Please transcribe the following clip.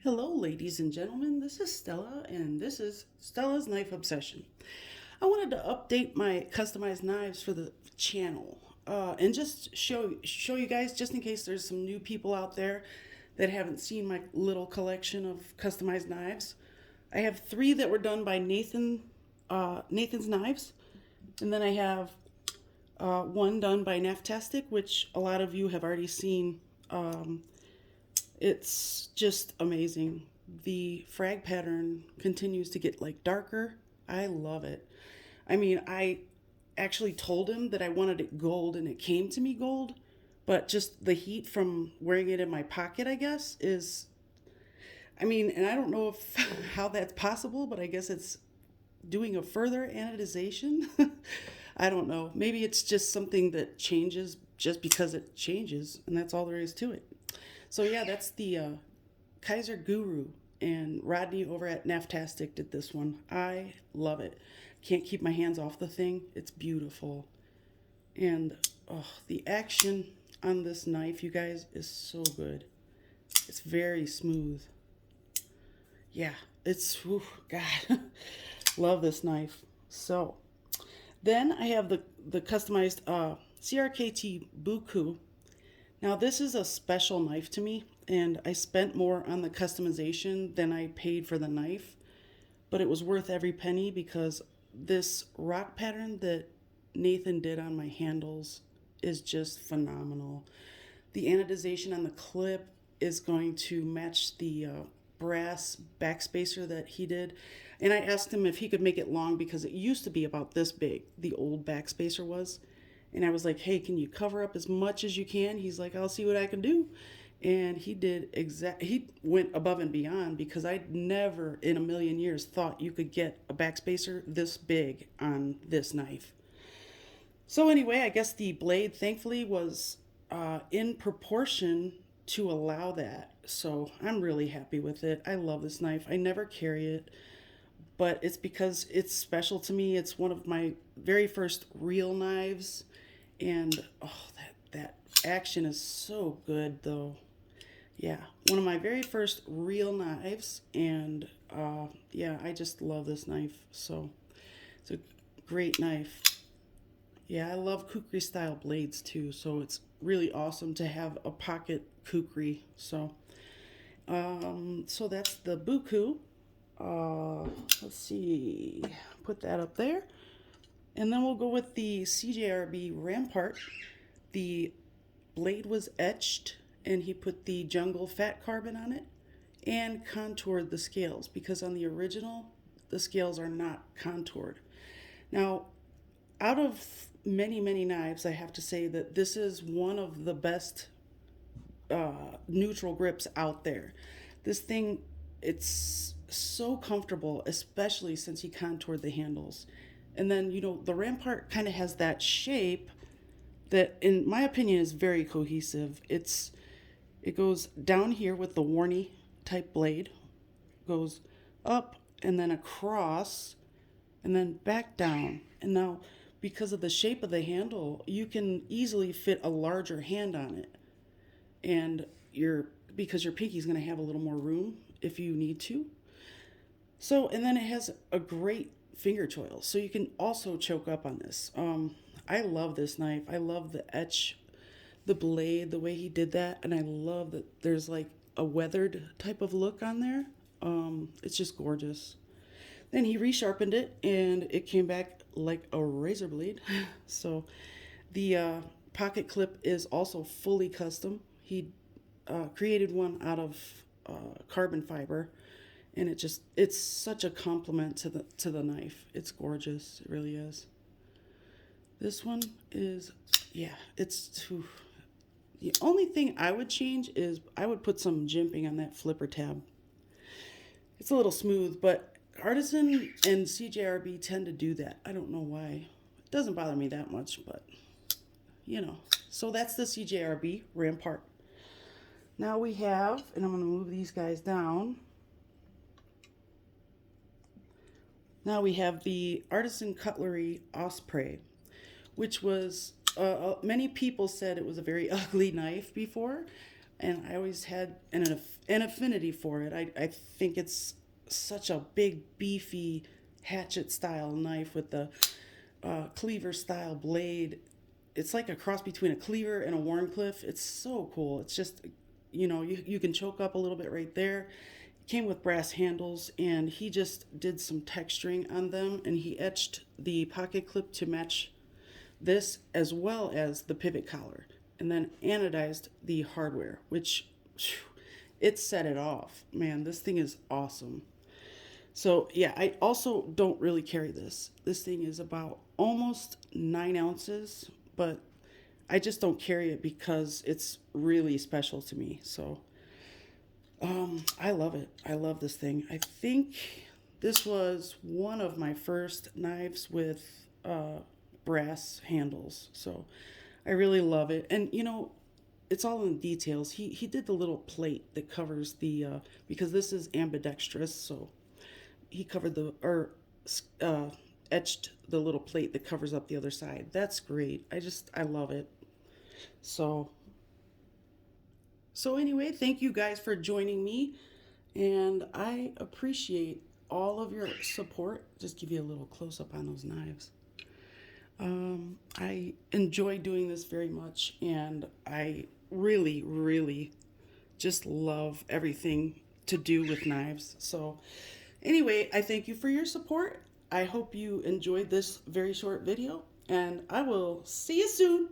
Hello, ladies and gentlemen. This is Stella, and this is Stella's Knife Obsession. I wanted to update my customized knives for the channel, and just show you guys, just in case there's some new people out there that haven't seen my little collection of customized knives. I have three that were done by Nathan's Knives, and then I have one done by Naftastic, which a lot of you have already seen. It's just amazing. The frag pattern continues to get like darker. I love it. I mean, I actually told him that I wanted it gold and it came to me gold, but just the heat from wearing it in my pocket, I guess, is, I mean, and I don't know if how that's possible, but I guess it's doing a further anodization. I don't know. Maybe it's just something that changes just because it changes, and that's all there is to it. So yeah, that's the Kaiser Guru, and Rodney over at Naftastic did this one. I love it. Can't keep my hands off the thing. It's beautiful. And oh, the action on this knife, you guys, is so good. It's very smooth. Yeah, it's, whew, God, love this knife. So then I have the customized CRKT Buku. Now this is a special knife to me, and I spent more on the customization than I paid for the knife, but it was worth every penny because this rock pattern that Nathan did on my handles is just phenomenal. The anodization on the clip is going to match the brass backspacer that he did. And I asked him if he could make it long because it used to be about this big, the old backspacer was. And I was like, hey, can you cover up as much as you can? He's like, I'll see what I can do. And he went above and beyond because I'd never in a million years thought you could get a backspacer this big on this knife. So anyway, I guess the blade thankfully was in proportion to allow that. So I'm really happy with it. I love this knife. I never carry it, but it's because it's special to me. It's one of my very first real knives, and oh, that action is so good though. Yeah, one of my very first real knives, and yeah, I just love this knife. So it's a great knife. Yeah, I love kukri style blades too, so it's really awesome to have a pocket kukri. So that's the Buku. Let's see, put that up there. And then we'll go with the CJRB Rampart. The blade was etched, and he put the jungle fat carbon on it and contoured the scales because on the original, the scales are not contoured. Now, out of many, many knives, I have to say that this is one of the best neutral grips out there. This thing, it's so comfortable, especially since he contoured the handles. And then, you know, the Rampart kind of has that shape that, in my opinion, is very cohesive. It goes down here with the Warney type blade, goes up and then across, and then back down. And now, because of the shape of the handle, you can easily fit a larger hand on it. And because your pinky's going to have a little more room if you need to. So, and then it has a great finger choil, so you can also choke up on this. I love this knife. I love the etch, the blade, the way he did that, and I love that there's like a weathered type of look on there. It's just gorgeous. Then he resharpened it, and it came back like a razor blade. So the pocket clip is also fully custom. He created one out of carbon fiber, and it's such a compliment to the knife. It's gorgeous. It really is. This one is, yeah, the only thing I would change is I would put some jimping on that flipper tab. It's a little smooth, but Artisan and CJRB tend to do that. I don't know why. It doesn't bother me that much, but you know. So that's the CJRB Rampart. Now we have, and I'm going to move these guys down. Now we have the Artisan Cutlery Osprey, which was, many people said it was a very ugly knife before, and I always had an affinity for it. I think it's such a big, beefy hatchet style knife with the cleaver style blade. It's like a cross between a cleaver and a Warncliffe. It's so cool. It's just, you can choke up a little bit right there. It came with brass handles, and he just did some texturing on them, and he etched the pocket clip to match this as well as the pivot collar, and then anodized the hardware, which it set it off. Man, this thing is awesome. So yeah, I also don't really carry this. This thing is about almost 9 ounces, but I just don't carry it because it's really special to me. So I love it. I love this thing. I think this was one of my first knives with brass handles. So I really love it. And it's all in the details. He did the little plate that covers the because this is ambidextrous, so he covered uh, etched the little plate that covers up the other side. That's great. I love it. So anyway, thank you guys for joining me, and I appreciate all of your support. Just give you a little close up on those knives. I enjoy doing this very much, and I really, really just love everything to do with knives. So anyway, I thank you for your support. I hope you enjoyed this very short video, and I will see you soon.